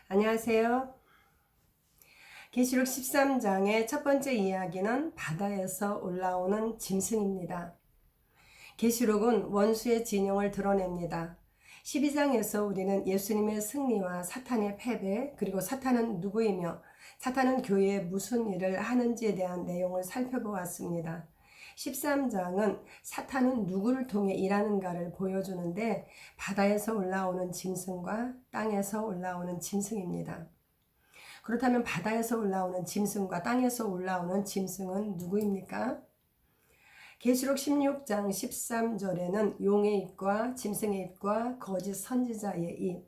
안녕하세요. 계시록 13장의 첫 번째 이야기는 바다에서 올라오는 짐승입니다. 계시록은 원수의 진영을 드러냅니다. 12장에서 우리는 예수님의 승리와 사탄의 패배, 그리고 사탄은 누구이며 사탄은 교회에 무슨 일을 하는지에 대한 내용을 살펴보았습니다. 13장은 사탄은 누구를 통해 일하는가를 보여주는데 바다에서 올라오는 짐승과 땅에서 올라오는 짐승입니다. 그렇다면 바다에서 올라오는 짐승과 땅에서 올라오는 짐승은 누구입니까? 계시록 16장 13절에는 용의 입과 짐승의 입과 거짓 선지자의 입,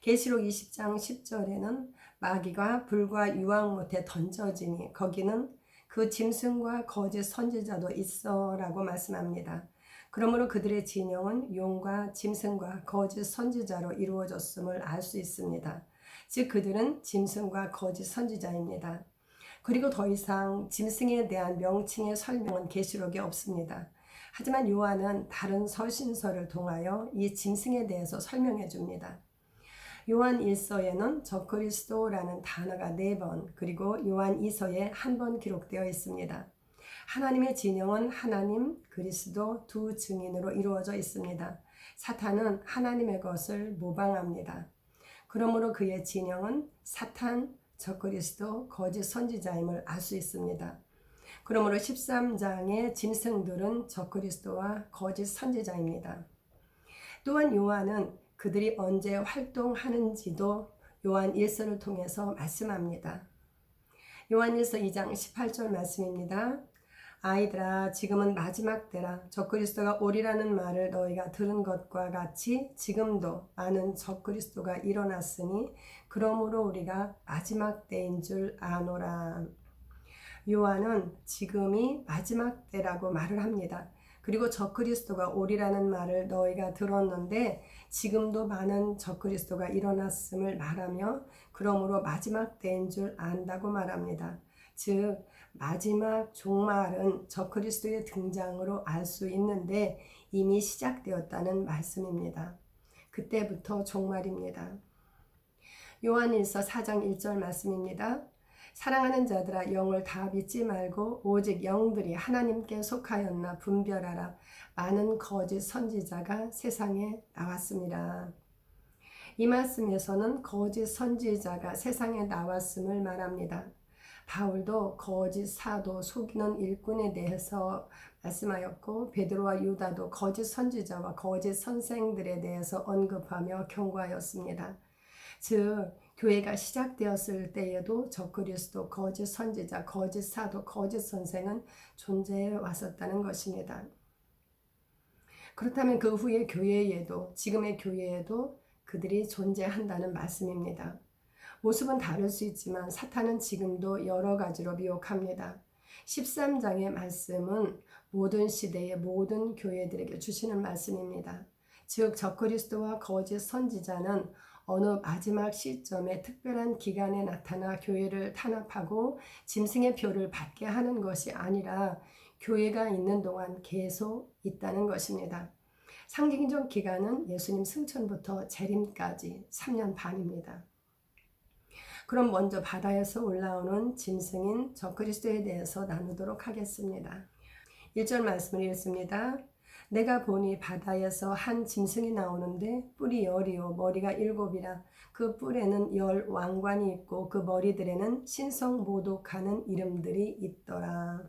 계시록 20장 10절에는 마귀가 불과 유황 못에 던져지니 거기는 그 짐승과 거짓 선지자도 있어 라고 말씀합니다. 그러므로 그들의 진영은 용과 짐승과 거짓 선지자로 이루어졌음을 알 수 있습니다. 즉 그들은 짐승과 거짓 선지자입니다. 그리고 더 이상 짐승에 대한 명칭의 설명은 계시록에 없습니다. 하지만 요한은 다른 서신서를 통하여 이 짐승에 대해서 설명해 줍니다. 요한 1서에는 적그리스도라는 단어가 4번, 그리고 요한 2서에 1번 기록되어 있습니다. 하나님의 진영은 하나님, 그리스도 두 증인으로 이루어져 있습니다. 사탄은 하나님의 것을 모방합니다. 그러므로 그의 진영은 사탄, 적그리스도, 거짓 선지자임을 알 수 있습니다. 그러므로 13장의 짐승들은 적그리스도와 거짓 선지자입니다. 또한 요한은 그들이 언제 활동하는지도 요한 1서를 통해서 말씀합니다. 요한 1서 2장 18절 말씀입니다. 아이들아 지금은 마지막 때라. 적그리스도가 오리라는 말을 너희가 들은 것과 같이 지금도 많은 적그리스도가 일어났으니 그러므로 우리가 마지막 때인 줄 아노라. 요한은 지금이 마지막 때라고 말을 합니다. 그리고 적그리스도가 오리라는 말을 너희가 들었는데 지금도 많은 적그리스도가 일어났음을 말하며 그러므로 마지막 때인 줄 안다고 말합니다. 즉 마지막 종말은 적그리스도의 등장으로 알 수 있는데 이미 시작되었다는 말씀입니다. 그때부터 종말입니다. 요한일서 4장 1절 말씀입니다. 사랑하는 자들아 영을 다 믿지 말고 오직 영들이 하나님께 속하였나 분별하라. 많은 거짓 선지자가 세상에 나왔습니다. 이 말씀에서는 거짓 선지자가 세상에 나왔음을 말합니다. 바울도 거짓 사도, 속이는 일꾼에 대해서 말씀하였고 베드로와 유다도 거짓 선지자와 거짓 선생들에 대해서 언급하며 경고하였습니다. 즉 교회가 시작되었을 때에도 적그리스도, 거짓 선지자, 거짓 사도, 거짓 선생은 존재해 왔었다는 것입니다. 그렇다면 그 후의 교회에도, 지금의 교회에도 그들이 존재한다는 말씀입니다. 모습은 다를 수 있지만 사탄은 지금도 여러 가지로 미혹합니다. 13장의 말씀은 모든 시대의 모든 교회들에게 주시는 말씀입니다. 즉 적그리스도와 거짓 선지자는 어느 마지막 시점에 특별한 기간에 나타나 교회를 탄압하고 짐승의 표를 받게 하는 것이 아니라 교회가 있는 동안 계속 있다는 것입니다. 상징적 기간은 예수님 승천부터 재림까지 3년 반입니다. 그럼 먼저 바다에서 올라오는 짐승인 적그리스도에 대해서 나누도록 하겠습니다. 1절 말씀을 읽습니다. 내가 보니 바다에서 한 짐승이 나오는데 뿔이 10이요 머리가 7이라. 그 뿔에는 10 왕관이 있고 그 머리들에는 신성 모독하는 이름들이 있더라.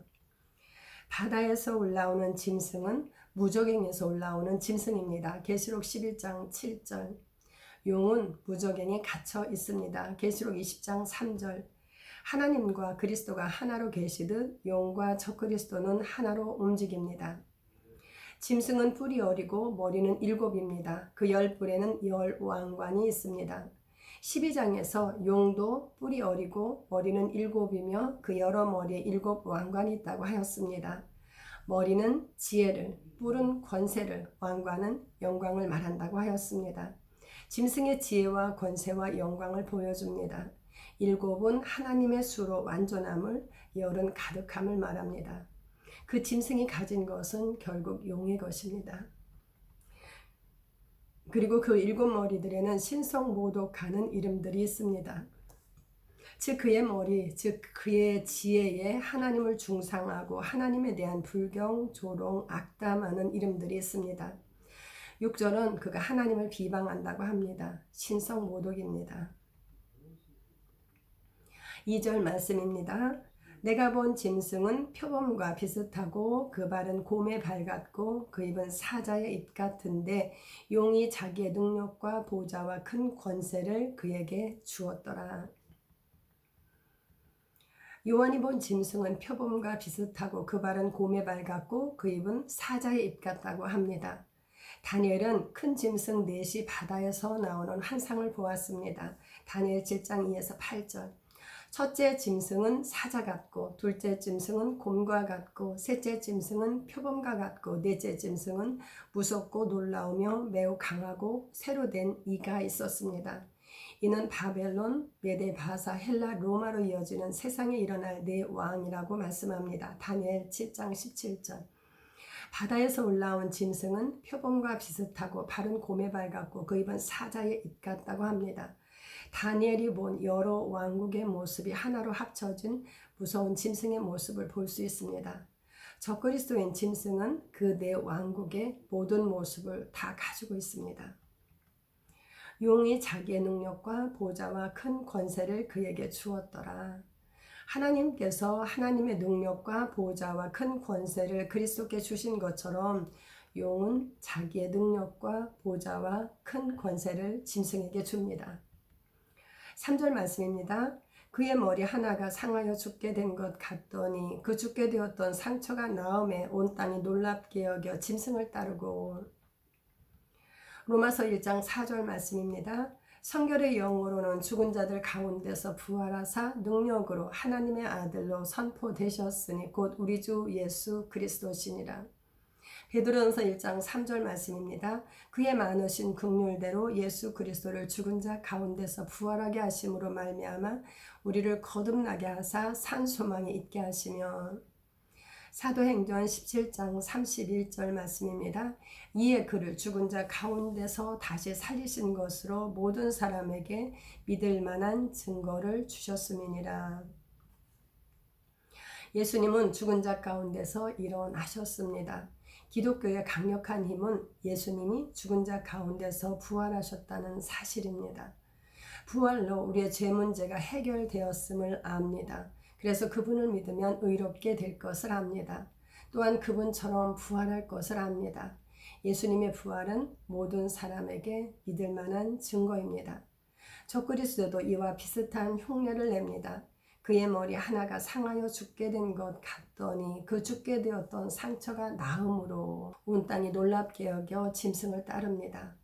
바다에서 올라오는 짐승은 무저갱에서 올라오는 짐승입니다. 계시록 11장 7절. 용은 무저갱에 갇혀 있습니다. 계시록 20장 3절. 하나님과 그리스도가 하나로 계시듯 용과 적그리스도는 하나로 움직입니다. 짐승은 뿔이 10이고 머리는 7입니다. 그 10뿔에는 10 왕관이 있습니다. 12장에서 용도 뿔이 10이고 머리는 7이며 그 여러 머리에 7 왕관이 있다고 하였습니다. 머리는 지혜를, 뿔은 권세를, 왕관은 영광을 말한다고 하였습니다. 짐승의 지혜와 권세와 영광을 보여줍니다. 7은 하나님의 수로 완전함을, 10은 가득함을 말합니다. 그 짐승이 가진 것은 결국 용의 것입니다. 그리고 그 일곱 머리들에는 신성모독하는 이름들이 있습니다. 즉 그의 머리, 즉 그의 지혜에 하나님을 중상하고 하나님에 대한 불경, 조롱, 악담하는 이름들이 있습니다. 6절은 그가 하나님을 비방한다고 합니다. 신성모독입니다. 2절 말씀입니다. 내가 본 짐승은 표범과 비슷하고 그 발은 곰의 발 같고 그 입은 사자의 입 같은데 용이 자기의 능력과 보좌와 큰 권세를 그에게 주었더라. 요한이 본 짐승은 표범과 비슷하고 그 발은 곰의 발 같고 그 입은 사자의 입 같다고 합니다. 다니엘은 큰 짐승 넷이 바다에서 나오는 환상을 보았습니다. 다니엘 7장 2에서 8절. 첫째 짐승은 사자 같고 둘째 짐승은 곰과 같고 셋째 짐승은 표범과 같고 넷째 짐승은 무섭고 놀라우며 매우 강하고 새로 된 이가 있었습니다. 이는 바벨론, 메데, 바사, 헬라, 로마로 이어지는 세상에 일어날 네 왕이라고 말씀합니다. 다니엘 7장 17절. 바다에서 올라온 짐승은 표범과 비슷하고 발은 곰의 발 같고 그 입은 사자의 입 같다고 합니다. 다니엘이 본 여러 왕국의 모습이 하나로 합쳐진 무서운 짐승의 모습을 볼 수 있습니다. 적그리스도인 짐승은 그 네 왕국의 모든 모습을 다 가지고 있습니다. 용이 자기의 능력과 보좌와 큰 권세를 그에게 주었더라. 하나님께서 하나님의 능력과 보좌와 큰 권세를 그리스도께 주신 것처럼 용은 자기의 능력과 보좌와 큰 권세를 짐승에게 줍니다. 3절 말씀입니다. 그의 머리 하나가 상하여 죽게 된 것 같더니 그 죽게 되었던 상처가 나음에 온 땅이 놀랍게 여겨 짐승을 따르고. 로마서 1장 4절 말씀입니다. 성결의 영으로는 죽은 자들 가운데서 부활하사 능력으로 하나님의 아들로 선포되셨으니 곧 우리 주 예수 그리스도시니라. 베드로전서 1장 3절 말씀입니다. 그의 많으신 긍휼대로 예수 그리스도를 죽은 자 가운데서 부활하게 하심으로 말미암아 우리를 거듭나게 하사 산 소망이 있게 하시며. 사도행전 17장 31절 말씀입니다. 이에 그를 죽은 자 가운데서 다시 살리신 것으로 모든 사람에게 믿을 만한 증거를 주셨음이니라. 예수님은 죽은 자 가운데서 일어나셨습니다. 기독교의 강력한 힘은 예수님이 죽은 자 가운데서 부활하셨다는 사실입니다. 부활로 우리의 죄 문제가 해결되었음을 압니다. 그래서 그분을 믿으면 의롭게 될 것을 압니다. 또한 그분처럼 부활할 것을 압니다. 예수님의 부활은 모든 사람에게 믿을 만한 증거입니다. 적그리스도도 이와 비슷한 흉내를 냅니다. 그의 머리 하나가 상하여 죽게 된 것 같더니 그 죽게 되었던 상처가 나음으로 온 땅이 놀랍게 여겨 짐승을 따릅니다.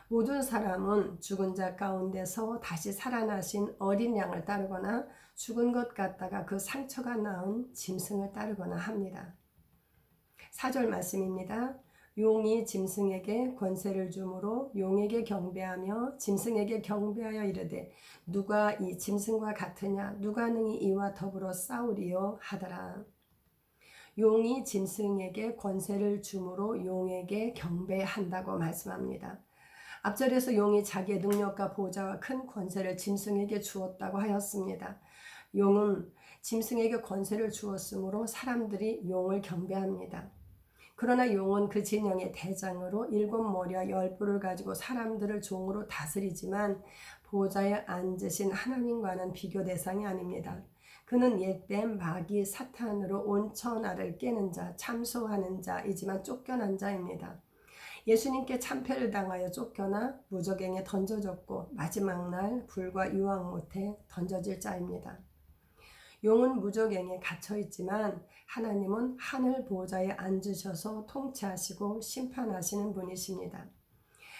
모든 사람은 죽은 자 가운데서 다시 살아나신 어린 양을 따르거나 죽은 것 같다가 그 상처가 나은 짐승을 따르거나 합니다. 4절 말씀입니다. 용이 짐승에게 권세를 주므로 용에게 경배하며 짐승에게 경배하여 이르되 누가 이 짐승과 같으냐 누가 능히 이와 더불어 싸우리요 하더라. 용이 짐승에게 권세를 주므로 용에게 경배한다고 말씀합니다. 앞절에서 용이 자기의 능력과 보좌와 큰 권세를 짐승에게 주었다고 하였습니다. 용은 짐승에게 권세를 주었으므로 사람들이 용을 경배합니다. 그러나 용은 그 진영의 대장으로 7머리와 10뿔을 가지고 사람들을 종으로 다스리지만 보좌에 앉으신 하나님과는 비교 대상이 아닙니다. 그는 옛된 마귀 사탄으로 온 천하를 깨는 자, 참소하는 자이지만 쫓겨난 자입니다. 예수님께 참패를 당하여 쫓겨나 무저갱에 던져졌고 마지막 날 불과 유황 못에 던져질 자입니다. 용은 무저갱에 갇혀 있지만 하나님은 하늘 보좌에 앉으셔서 통치하시고 심판하시는 분이십니다.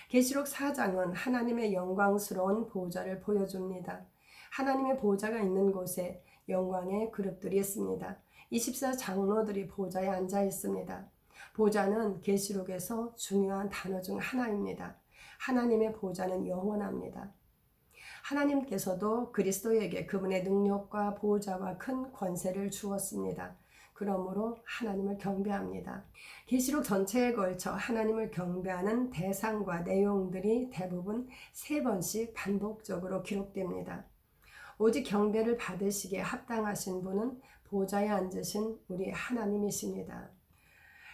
계시록 4장은 하나님의 영광스러운 보좌를 보여줍니다. 하나님의 보좌가 있는 곳에 영광의 그룹들이 있습니다. 24장로들이 보좌에 앉아 있습니다. 보좌는 계시록에서 중요한 단어 중 하나입니다. 하나님의 보좌는 영원합니다. 하나님께서도 그리스도에게 그분의 능력과 보좌와 큰 권세를 주었습니다. 그러므로 하나님을 경배합니다. 계시록 전체에 걸쳐 하나님을 경배하는 대상과 내용들이 대부분 3번씩 반복적으로 기록됩니다. 오직 경배를 받으시기에 합당하신 분은 보좌에 앉으신 우리 하나님이십니다.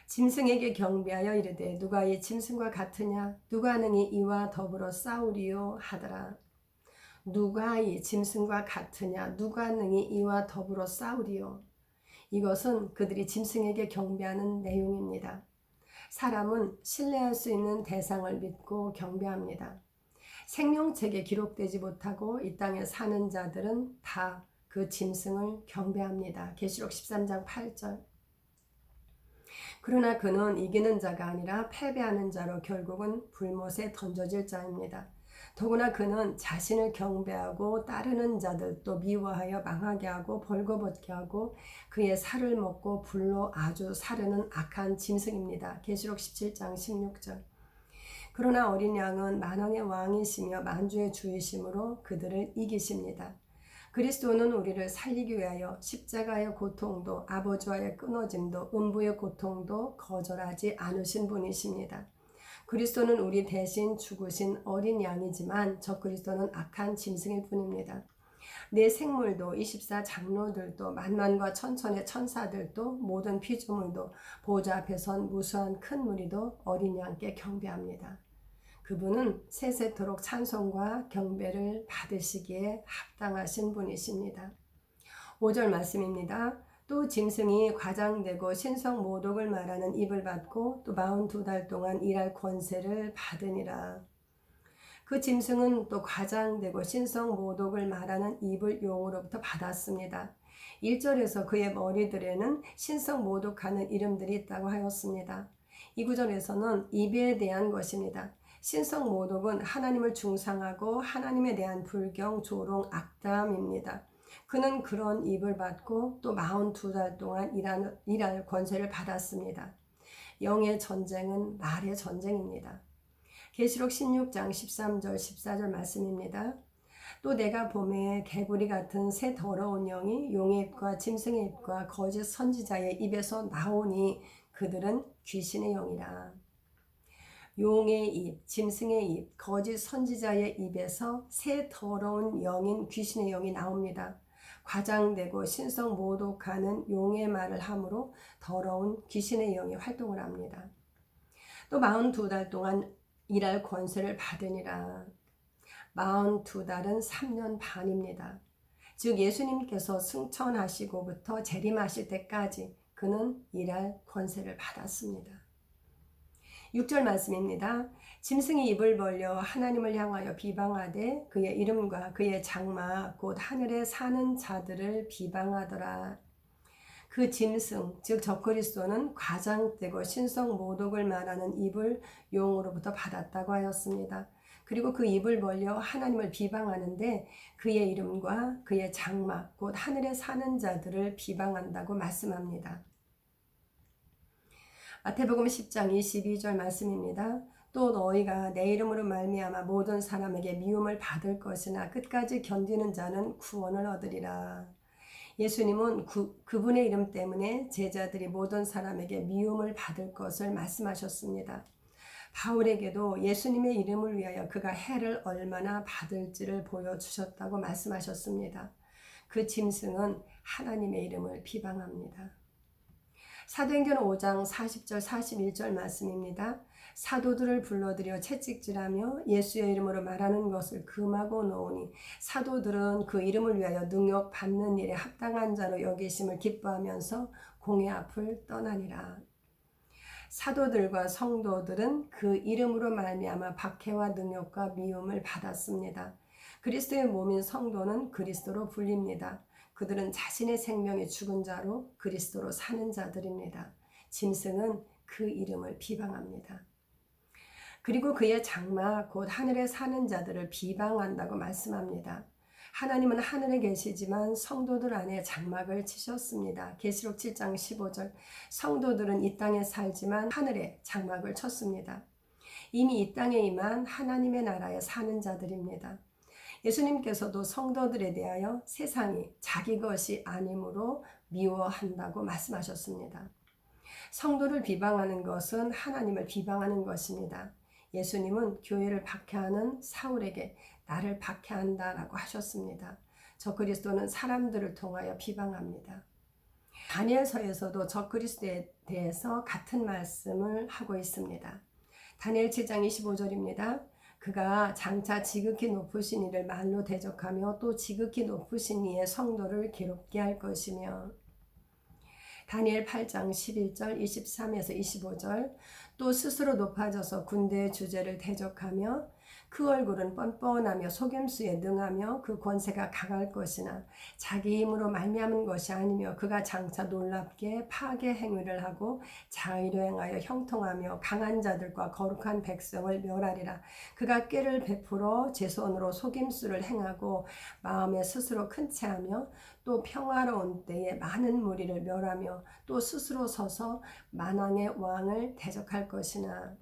짐승에게 경배하여 이르되 누가 이 짐승과 같으냐 누가 능히 이와 더불어 싸우리요 하더라. 누가 이 짐승과 같으냐 누가 능히 이와 더불어 싸우리요. 이것은 그들이 짐승에게 경배하는 내용입니다. 사람은 신뢰할 수 있는 대상을 믿고 경배합니다. 생명책에 기록되지 못하고 이 땅에 사는 자들은 다 그 짐승을 경배합니다. 계시록 13장 8절. 그러나 그는 이기는 자가 아니라 패배하는 자로 결국은 불못에 던져질 자입니다. 더구나 그는 자신을 경배하고 따르는 자들도 미워하여 망하게 하고 벌거벗게 하고 그의 살을 먹고 불로 아주 사르는 악한 짐승입니다. 계시록 17장 16절. 그러나 어린 양은 만왕의 왕이시며 만주의 주이심으로 그들을 이기십니다. 그리스도는 우리를 살리기 위하여 십자가의 고통도 아버지와의 끊어짐도 음부의 고통도 거절하지 않으신 분이십니다. 그리스도는 우리 대신 죽으신 어린 양이지만 저 그리스도는 악한 짐승일 뿐입니다. 내 생물도 24 장로들도 만만과 천천의 천사들도 모든 피조물도 보좌 앞에 선 무수한 큰 무리도 어린 양께 경배합니다. 그분은 세세토록 찬송과 경배를 받으시기에 합당하신 분이십니다. 5절 말씀입니다. 또 짐승이 과장되고 신성 모독을 말하는 입을 받고 또 42달 동안 일할 권세를 받으니라. 그 짐승은 또 과장되고 신성 모독을 말하는 입을 용으로부터 받았습니다. 1절에서 그의 머리들에는 신성 모독하는 이름들이 있다고 하였습니다. 이 구절에서는 입에 대한 것입니다. 신성 모독은 하나님을 중상하고 하나님에 대한 불경, 조롱, 악담입니다. 그는 그런 입을 받고 또 42달 동안 일할 권세를 받았습니다. 영의 전쟁은 말의 전쟁입니다. 계시록 16장 13절 14절 말씀입니다. 또 내가 봄에 개구리 같은 새 더러운 영이 용의 입과 짐승의 입과 거짓 선지자의 입에서 나오니 그들은 귀신의 영이라. 용의 입, 짐승의 입, 거짓 선지자의 입에서 새 더러운 영인 귀신의 영이 나옵니다. 과장되고 신성 모독하는 용의 말을 함으로 더러운 귀신의 영이 활동을 합니다. 또 42달 동안 일할 권세를 받으니라. 42달은 3년 반입니다. 즉 예수님께서 승천하시고부터 재림하실 때까지 그는 일할 권세를 받았습니다. 6절 말씀입니다. 짐승이 입을 벌려 하나님을 향하여 비방하되 그의 이름과 그의 장막 곧 하늘에 사는 자들을 비방하더라. 그 짐승 즉 적그리스도는 과장되고 신성 모독을 말하는 입을 용으로부터 받았다고 하였습니다. 그리고 그 입을 벌려 하나님을 비방하는데 그의 이름과 그의 장막 곧 하늘에 사는 자들을 비방한다고 말씀합니다. 마태복음 10장 22절 말씀입니다. 또 너희가 내 이름으로 말미암아 모든 사람에게 미움을 받을 것이나 끝까지 견디는 자는 구원을 얻으리라. 예수님은 그분의 이름 때문에 제자들이 모든 사람에게 미움을 받을 것을 말씀하셨습니다. 바울에게도 예수님의 이름을 위하여 그가 해를 얼마나 받을지를 보여주셨다고 말씀하셨습니다. 그 짐승은 하나님의 이름을 비방합니다. 사도행전 5장 40절 41절 말씀입니다. 사도들을 불러들여 채찍질하며 예수의 이름으로 말하는 것을 금하고 놓으니 사도들은 그 이름을 위하여 능력 받는 일에 합당한 자로 여기심을 기뻐하면서 공회 앞을 떠나니라. 사도들과 성도들은 그 이름으로 말미암아 박해와 능력과 미움을 받았습니다. 그리스도의 몸인 성도는 그리스도로 불립니다. 그들은 자신의 생명이 죽은 자로 그리스도로 사는 자들입니다. 짐승은 그 이름을 비방합니다. 그리고 그의 장막 곧 하늘에 사는 자들을 비방한다고 말씀합니다. 하나님은 하늘에 계시지만 성도들 안에 장막을 치셨습니다. 계시록 7장 15절. 성도들은 이 땅에 살지만 하늘에 장막을 쳤습니다. 이미 이 땅에 임한 하나님의 나라에 사는 자들입니다. 예수님께서도 성도들에 대하여 세상이 자기 것이 아니므로 미워한다고 말씀하셨습니다. 성도를 비방하는 것은 하나님을 비방하는 것입니다. 예수님은 교회를 박해하는 사울에게 나를 박해한다라고 하셨습니다. 적그리스도는 사람들을 통하여 비방합니다. 다니엘서에서도 적그리스도에 대해서 같은 말씀을 하고 있습니다. 다니엘 7장 25절입니다. 그가 장차 지극히 높으신 이를 말로 대적하며 또 지극히 높으신 이의 성도를 괴롭게 할 것이며, 다니엘 8장 11절 23에서 25절, 또 스스로 높아져서 군대의 주제를 대적하며 그 얼굴은 뻔뻔하며 속임수에 능하며 그 권세가 강할 것이나 자기 힘으로 말미암은 것이 아니며 그가 장차 놀랍게 파괴 행위를 하고 자의로 행하여 형통하며 강한 자들과 거룩한 백성을 멸하리라. 그가 꾀를 베풀어 제 손으로 속임수를 행하고 마음에 스스로 큰 채하며 또 평화로운 때에 많은 무리를 멸하며 또 스스로 서서 만왕의 왕을 대적할 것이나,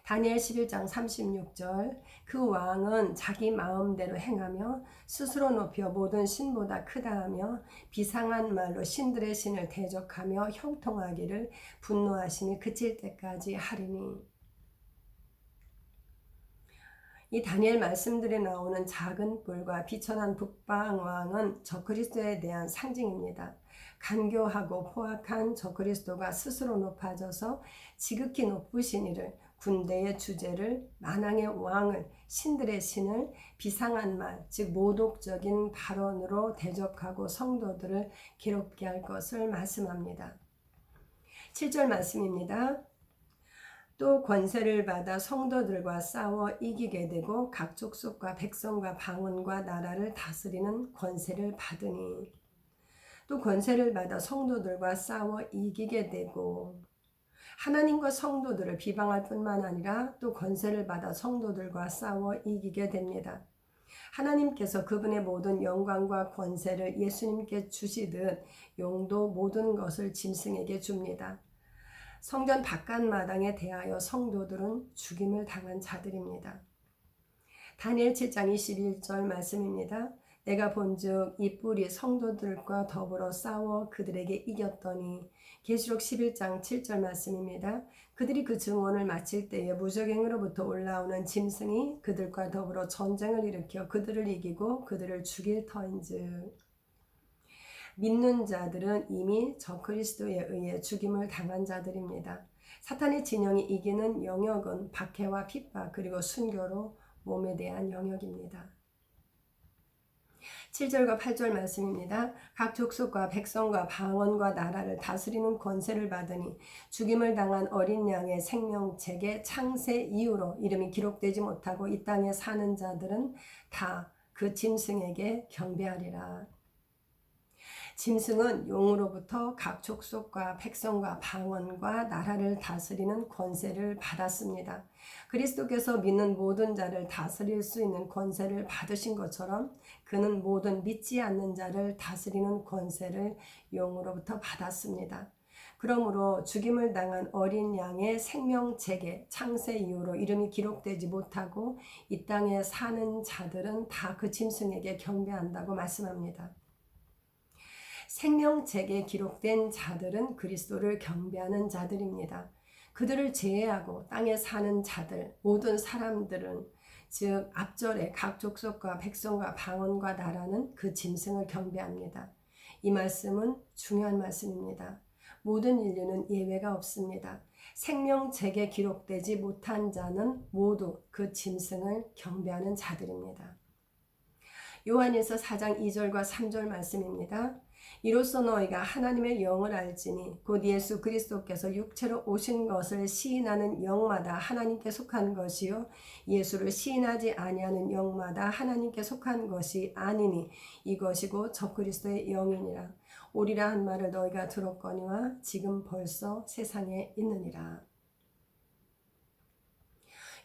다니엘 11장 36절, 그 왕은 자기 마음대로 행하며 스스로 높여 모든 신보다 크다 하며 비상한 말로 신들의 신을 대적하며 형통하기를 분노하심이 그칠 때까지 하리니. 이 다니엘 말씀들에 나오는 작은 뿔과 비천한 북방왕은 적그리스도에 대한 상징입니다. 간교하고 포악한 적그리스도가 스스로 높아져서 지극히 높으신 이를, 군대의 주제를, 만왕의 왕을, 신들의 신을 비상한 말, 즉 모독적인 발언으로 대적하고 성도들을 괴롭게 할 것을 말씀합니다. 7절 말씀입니다. 또 권세를 받아 성도들과 싸워 이기게 되고 각 족속과 백성과 방언과 나라를 다스리는 권세를 받으니, 또 권세를 받아 성도들과 싸워 이기게 되고, 하나님과 성도들을 비방할 뿐만 아니라 또 권세를 받아 성도들과 싸워 이기게 됩니다. 하나님께서 그분의 모든 영광과 권세를 예수님께 주시듯 용도 모든 것을 짐승에게 줍니다. 성전 바깥마당에 대하여 성도들은 죽임을 당한 자들입니다. 다니엘 7장 21절 말씀입니다. 내가 본즉 이 뿔이 성도들과 더불어 싸워 그들에게 이겼더니, 계시록 11장 7절 말씀입니다. 그들이 그 증언을 마칠 때에 무적행으로부터 올라오는 짐승이 그들과 더불어 전쟁을 일으켜 그들을 이기고 그들을 죽일 터인즉, 믿는 자들은 이미 적그리스도에 의해 죽임을 당한 자들입니다. 사탄의 진영이 이기는 영역은 박해와 핍박 그리고 순교로 몸에 대한 영역입니다. 7절과 8절 말씀입니다. 각 족속과 백성과 방언과 나라를 다스리는 권세를 받으니 죽임을 당한 어린 양의 생명책의 창세 이후로 이름이 기록되지 못하고 이 땅에 사는 자들은 다 그 짐승에게 경배하리라. 짐승은 용으로부터 각 족속과 백성과 방언과 나라를 다스리는 권세를 받았습니다. 그리스도께서 믿는 모든 자를 다스릴 수 있는 권세를 받으신 것처럼 그는 모든 믿지 않는 자를 다스리는 권세를 용으로부터 받았습니다. 그러므로 죽임을 당한 어린 양의 생명책에 창세 이후로 이름이 기록되지 못하고 이 땅에 사는 자들은 다 그 짐승에게 경배한다고 말씀합니다. 생명책에 기록된 자들은 그리스도를 경배하는 자들입니다. 그들을 제외하고 땅에 사는 자들, 모든 사람들은, 즉 앞절에 각 족속과 백성과 방언과 나라는 그 짐승을 경배합니다. 이 말씀은 중요한 말씀입니다. 모든 인류는 예외가 없습니다. 생명책에 기록되지 못한 자는 모두 그 짐승을 경배하는 자들입니다. 요한일서 4장 2절과 3절 말씀입니다. 이로써 너희가 하나님의 영을 알지니 곧 예수 그리스도께서 육체로 오신 것을 시인하는 영마다 하나님께 속한 것이요 예수를 시인하지 아니하는 영마다 하나님께 속한 것이 아니니 이것이고 적그리스도의 영이니라. 오리라 한 말을 너희가 들었거니와 지금 벌써 세상에 있느니라.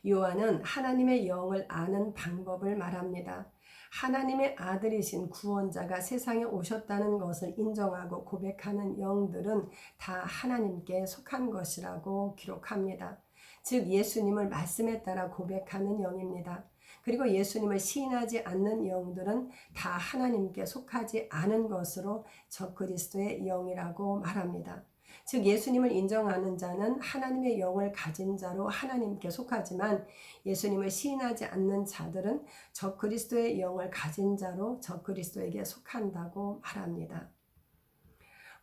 요한은 하나님의 영을 아는 방법을 말합니다. 하나님의 아들이신 구원자가 세상에 오셨다는 것을 인정하고 고백하는 영들은 다 하나님께 속한 것이라고 기록합니다. 즉 예수님을 말씀에 따라 고백하는 영입니다. 그리고 예수님을 시인하지 않는 영들은 다 하나님께 속하지 않은 것으로 적그리스도의 영이라고 말합니다. 즉 예수님을 인정하는 자는 하나님의 영을 가진 자로 하나님께 속하지만 예수님을 시인하지 않는 자들은 적그리스도의 영을 가진 자로 적그리스도에게 속한다고 말합니다.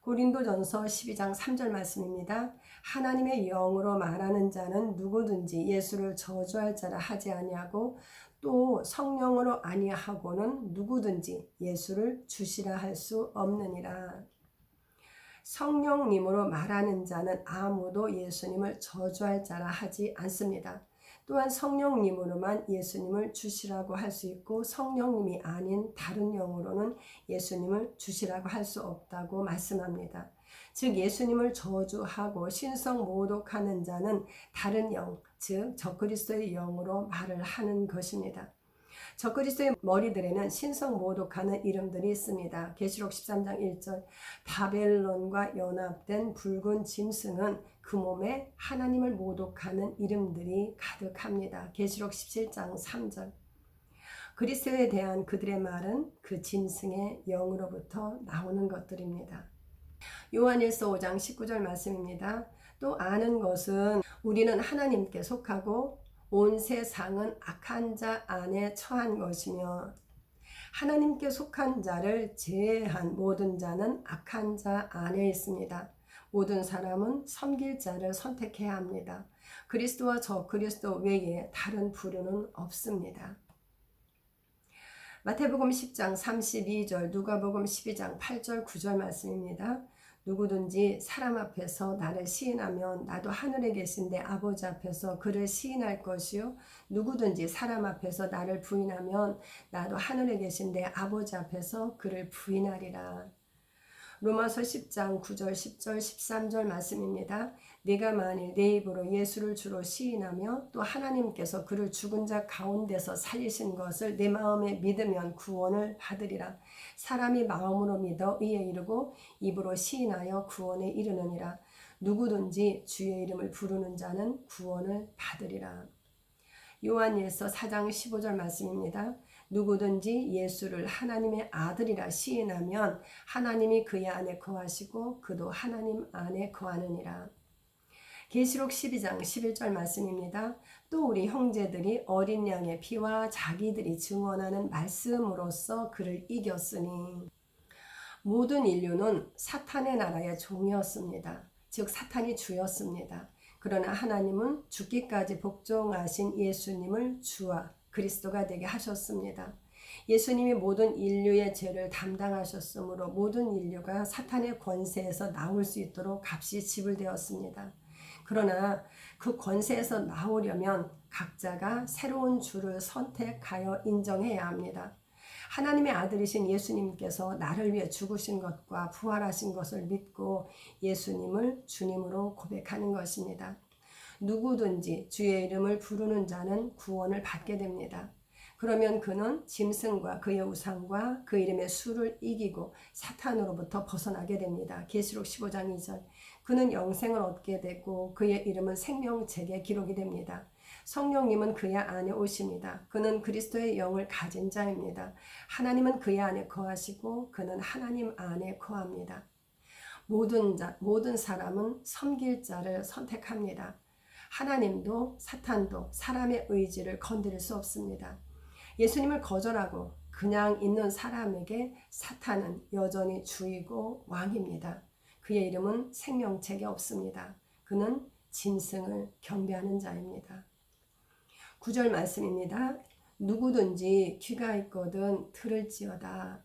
고린도전서 12장 3절 말씀입니다. 하나님의 영으로 말하는 자는 누구든지 예수를 저주할 자라 하지 아니하고 또 성령으로 아니하고는 누구든지 예수를 주시라 할 수 없느니라. 성령님으로 말하는 자는 아무도 예수님을 저주할 자라 하지 않습니다. 또한 성령님으로만 예수님을 주시라고 할 수 있고 성령님이 아닌 다른 영으로는 예수님을 주시라고 할 수 없다고 말씀합니다. 즉 예수님을 저주하고 신성 모독하는 자는 다른 영, 즉 적그리스도의 영으로 말을 하는 것입니다. 적그리스도의 머리들에는 신성 모독하는 이름들이 있습니다. 계시록 13장 1절 바벨론과 연합된 붉은 짐승은 그 몸에 하나님을 모독하는 이름들이 가득합니다. 계시록 17장 3절 그리스도에 대한 그들의 말은 그 짐승의 영으로부터 나오는 것들입니다. 요한일서 5장 19절 말씀입니다. 또 아는 것은 우리는 하나님께 속하고 온 세상은 악한 자 안에 처한 것이며 하나님께 속한 자를 제외한 모든 자는 악한 자 안에 있습니다. 모든 사람은 섬길 자를 선택해야 합니다. 그리스도와 적그리스도 외에 다른 부류는 없습니다. 마태복음 10장 32절, 누가복음 12장 8절 9절 말씀입니다. 누구든지 사람 앞에서 나를 시인하면 나도 하늘에 계신 내 아버지 앞에서 그를 시인할 것이요 누구든지 사람 앞에서 나를 부인하면 나도 하늘에 계신 내 아버지 앞에서 그를 부인하리라. 로마서 10장 9절 10절 13절 말씀입니다. 네가 만일 내 입으로 예수를 주로 시인하며 또 하나님께서 그를 죽은 자 가운데서 살리신 것을 내 마음에 믿으면 구원을 받으리라. 사람이 마음으로 믿어 의에 이르고 입으로 시인하여 구원에 이르느니라. 누구든지 주의 이름을 부르는 자는 구원을 받으리라. 요한일서 4장 15절 말씀입니다. 누구든지 예수를 하나님의 아들이라 시인하면 하나님이 그의 안에 거하시고 그도 하나님 안에 거하느니라. 계시록 12장 11절 말씀입니다. 또 우리 형제들이 어린 양의 피와 자기들이 증언하는 말씀으로써 그를 이겼으니 모든 인류는 사탄의 나라의 종이었습니다. 즉 사탄이 주였습니다. 그러나 하나님은 죽기까지 복종하신 예수님을 주와 그리스도가 되게 하셨습니다. 예수님이 모든 인류의 죄를 담당하셨으므로 모든 인류가 사탄의 권세에서 나올 수 있도록 값이 지불되었습니다. 그러나 그 권세에서 나오려면 각자가 새로운 주를 선택하여 인정해야 합니다. 하나님의 아들이신 예수님께서 나를 위해 죽으신 것과 부활하신 것을 믿고 예수님을 주님으로 고백하는 것입니다. 누구든지 주의 이름을 부르는 자는 구원을 받게 됩니다. 그러면 그는 짐승과 그의 우상과 그 이름의 수를 이기고 사탄으로부터 벗어나게 됩니다. 계시록 15장 2절 그는 영생을 얻게 되고 그의 이름은 생명책에 기록이 됩니다. 성령님은 그의 안에 오십니다. 그는 그리스도의 영을 가진 자입니다. 하나님은 그의 안에 거하시고 그는 하나님 안에 거합니다. 모든 사람은 섬길 자를 선택합니다. 하나님도 사탄도 사람의 의지를 건드릴 수 없습니다. 예수님을 거절하고 그냥 있는 사람에게 사탄은 여전히 주이고 왕입니다. 그의 이름은 생명책에 없습니다. 그는 짐승을 경배하는 자입니다. 9절 말씀입니다. 누구든지 귀가 있거든 들을지어다.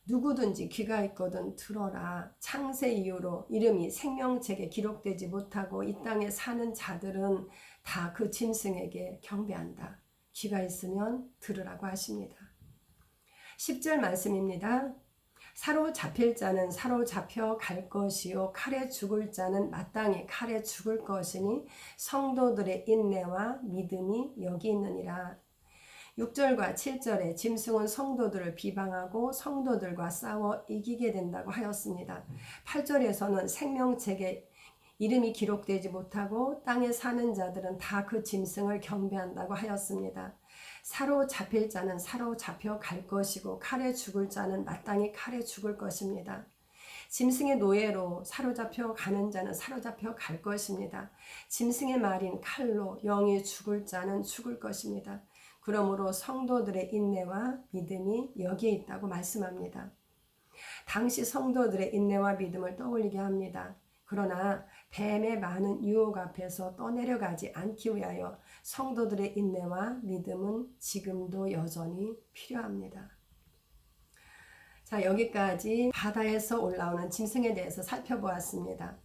누구든지 귀가 있거든 들어라. 창세 이후로 이름이 생명책에 기록되지 못하고 이 땅에 사는 자들은 다 그 짐승에게 경배한다. 귀가 있으면 들으라고 하십니다. 10절 말씀입니다. 사로잡힐 자는 사로잡혀 갈 것이요 칼에 죽을 자는 마땅히 칼에 죽을 것이니 성도들의 인내와 믿음이 여기 있느니라. 6절과 7절에 짐승은 성도들을 비방하고 성도들과 싸워 이기게 된다고 하였습니다. 8절에서는 생명책에 이름이 기록되지 못하고 땅에 사는 자들은 다 그 짐승을 경배한다고 하였습니다. 사로잡힐 자는 사로잡혀 갈 것이고 칼에 죽을 자는 마땅히 칼에 죽을 것입니다. 짐승의 노예로 사로잡혀 가는 자는 사로잡혀 갈 것입니다. 짐승의 말인 칼로 영이 죽을 자는 죽을 것입니다. 그러므로 성도들의 인내와 믿음이 여기에 있다고 말씀합니다. 당시 성도들의 인내와 믿음을 떠올리게 합니다. 그러나 뱀의 많은 유혹 앞에서 떠내려가지 않기 위하여 성도들의 인내와 믿음은 지금도 여전히 필요합니다. 자, 여기까지 바다에서 올라오는 짐승에 대해서 살펴보았습니다.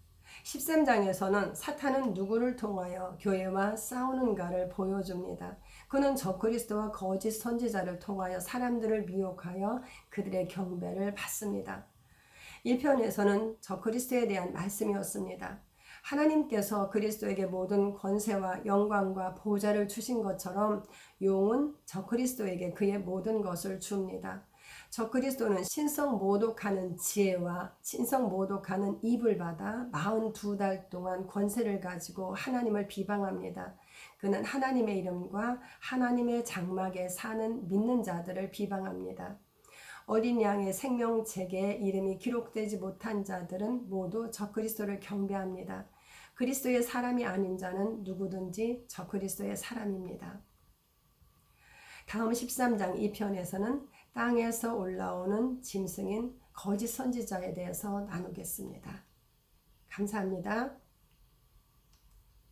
13장에서는 사탄은 누구를 통하여 교회와 싸우는가를 보여줍니다. 그는 적그리스도와 거짓 선지자를 통하여 사람들을 미혹하여 그들의 경배를 받습니다. 1편에서는 적그리스도에 대한 말씀이었습니다. 하나님께서 그리스도에게 모든 권세와 영광과 보좌를 주신 것처럼 용은 적그리스도에게 그의 모든 것을 줍니다. 적그리스도는 신성 모독하는 지혜와 신성 모독하는 입을 받아 42달 동안 권세를 가지고 하나님을 비방합니다. 그는 하나님의 이름과 하나님의 장막에 사는 믿는 자들을 비방합니다. 어린 양의 생명책에 이름이 기록되지 못한 자들은 모두 적그리스도를 경배합니다. 그리스도의 사람이 아닌 자는 누구든지 적그리스도의 사람입니다. 다음 13장 2편에서는 땅에서 올라오는 짐승인 거짓 선지자에 대해서 나누겠습니다. 감사합니다.